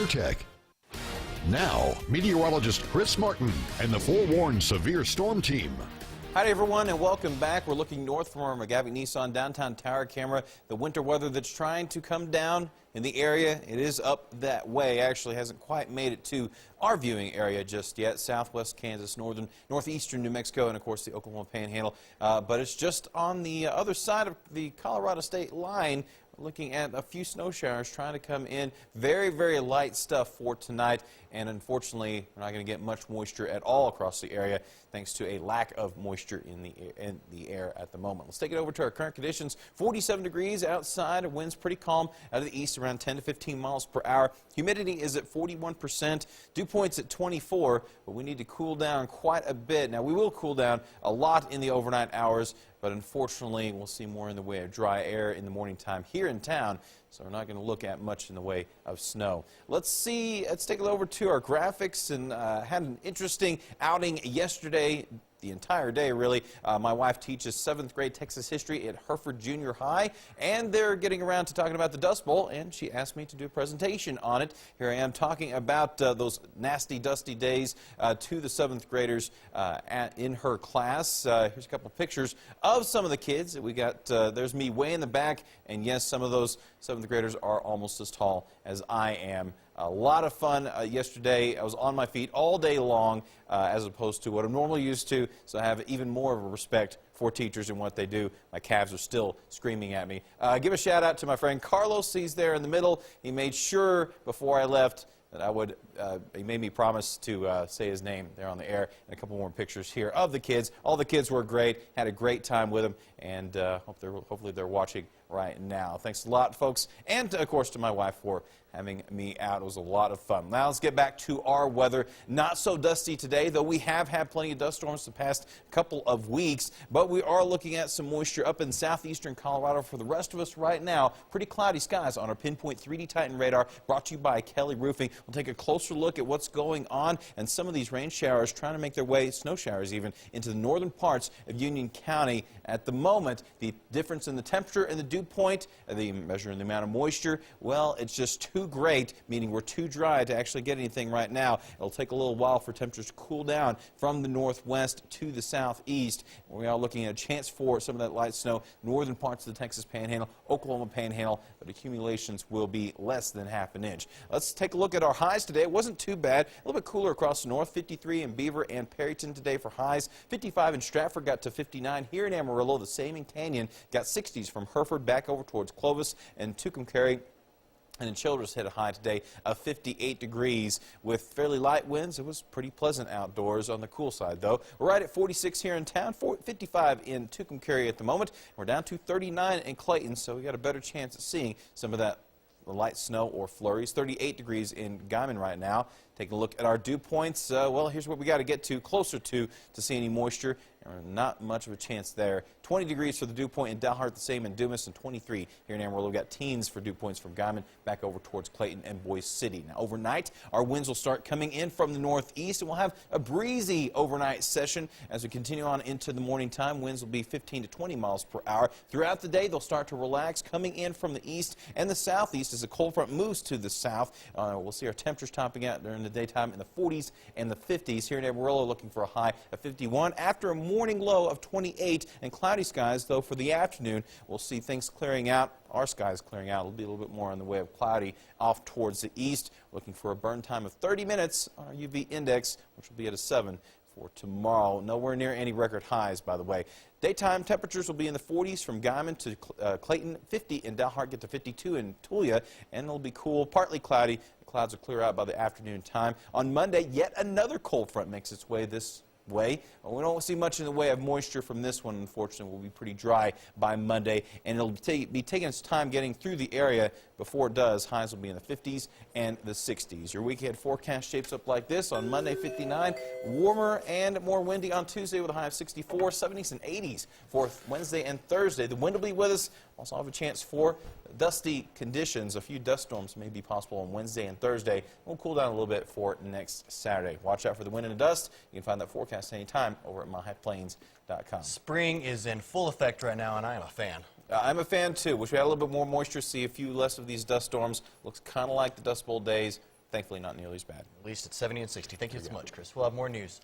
WeatherTech. Now, meteorologist Chris Martin and the forewarned severe storm team. Hi everyone and welcome back. We're looking north from our McGavick Nissan downtown tower camera. The winter weather that's trying to come down in the area, it is up that way. Actually hasn't quite made it to our viewing area just yet. Southwest Kansas, northeastern New Mexico, and of course the Oklahoma Panhandle. But it's just on the other side of the Colorado state line. Looking at a few snow showers trying to come in. Very, very light stuff for tonight. And unfortunately, we're not going to get much moisture at all across the area thanks to a lack of moisture in the air at the moment. Let's take it over to our current conditions. 47 degrees outside. Winds pretty calm out of the east around 10 to 15 miles per hour. Humidity is at 41%. Dew points at 24, but we need to cool down quite a bit. Now, we will cool down a lot in the overnight hours, but unfortunately, we'll see more in the way of dry air in the morning time here in town, so we're not going to look at much in the way of snow. Let's take it over to our graphics, and had an interesting outing yesterday. The entire day, really. My wife teaches 7th grade Texas history at Hereford Junior High, and they're getting around to talking about the Dust Bowl, and she asked me to do a presentation on it. Here I am talking about those nasty, dusty days to the 7th graders in her class. Here's a couple pictures of some of the kids. We got, there's me way in the back, and yes, some of those 7th graders are almost as tall as I am. A lot of fun yesterday. I was on my feet all day long as opposed to what I'm normally used to, so I have even more of a respect for teachers and what they do. My calves are still screaming at me. Give a shout out to my friend Carlos. He's there in the middle. He made sure before I left that I would, he made me promise to say his name there on the air, and a couple more pictures here of the kids. All the kids were great, had a great time with them, and hopefully they're watching right now. Thanks a lot, folks, and of course to my wife for having me out. It was a lot of fun. Now let's get back to our weather. Not so dusty today, though we have had plenty of dust storms the past couple of weeks, but we are looking at some moisture up in southeastern Colorado. For the rest of us right now, pretty cloudy skies on our Pinpoint 3D Titan radar, brought to you by Kelly Roofing. We'll take a closer look at what's going on, and some of these rain showers trying to make their way, snow showers even, into the northern parts of Union County. At the moment, the difference in the temperature and the dew point, the measuring the amount of moisture, well, it's just too great, meaning we're too dry to actually get anything right now. It'll take a little while for temperatures to cool down from the northwest to the southeast. We are looking at a chance for some of that light snow, northern parts of the Texas Panhandle, Oklahoma Panhandle, but accumulations will be less than half an inch. Let's take a look at our highs today. It wasn't too bad. A little bit cooler across the north. 53 in Beaver and Perryton today for highs. 55 in Stratford, got to 59 here in Amarillo. The same in Canyon, got 60s from Hereford back over towards Clovis and Tucumcari. And in Childress hit a high today of 58 degrees with fairly light winds. It was pretty pleasant outdoors on the cool side, though. We're right at 46 here in town, 55 in Tucumcari at the moment. We're down to 39 in Clayton, so we got a better chance of seeing some of that light snow or flurries. 38 degrees in Guyman right now. Taking a look at our dew points. Well, here's what we got to get to closer to see any moisture. Not much of a chance there. 20 degrees for the dew point in Dalhart, the same in Dumas, and 23 here in Amarillo. We've got teens for dew points from Guyman back over towards Clayton and Boise City. Now, overnight, our winds will start coming in from the northeast, and we'll have a breezy overnight session as we continue on into the morning time. Winds will be 15 to 20 miles per hour. Throughout the day, they'll start to relax, coming in from the east and the southeast as the cold front moves to the south. We'll see our temperatures topping out during the daytime in the 40s and the 50s. Here in Amarillo, looking for a high of 51 after a morning low of 28, and cloudy skies, though, for the afternoon. We'll see things clearing out. Our skies clearing out. It'll be a little bit more in the way of cloudy off towards the east. Looking for a burn time of 30 minutes on our UV index, which will be at a 7 for tomorrow. Nowhere near any record highs, by the way. Daytime temperatures will be in the 40s from Guyman to Clayton, 50 in Dalhart, get to 52 in Tulia, and it'll be cool, partly cloudy. The clouds will clear out by the afternoon time. On Monday, yet another cold front makes its way this way. We don't see much in the way of moisture from this one, unfortunately. We'll be pretty dry by Monday, and it'll be taking its time getting through the area. Before it does, highs will be in the 50s and the 60s. Your weekend forecast shapes up like this. On Monday, 59, warmer and more windy on Tuesday with a high of 64, 70s and 80s for Wednesday and Thursday. The wind will be with us. Also have a chance for dusty conditions. A few dust storms may be possible on Wednesday and Thursday. We'll cool down a little bit for next Saturday. Watch out for the wind and the dust. You can find that forecast anytime over at myhighplains.com. Spring is in full effect right now, and I am a fan. I'm a fan, too. Wish we had a little bit more moisture, see a few less of these dust storms. Looks kind of like the Dust Bowl days. thankfully not nearly as bad. At least it's 70 and 60. Thank you so much, Chris. We'll have more news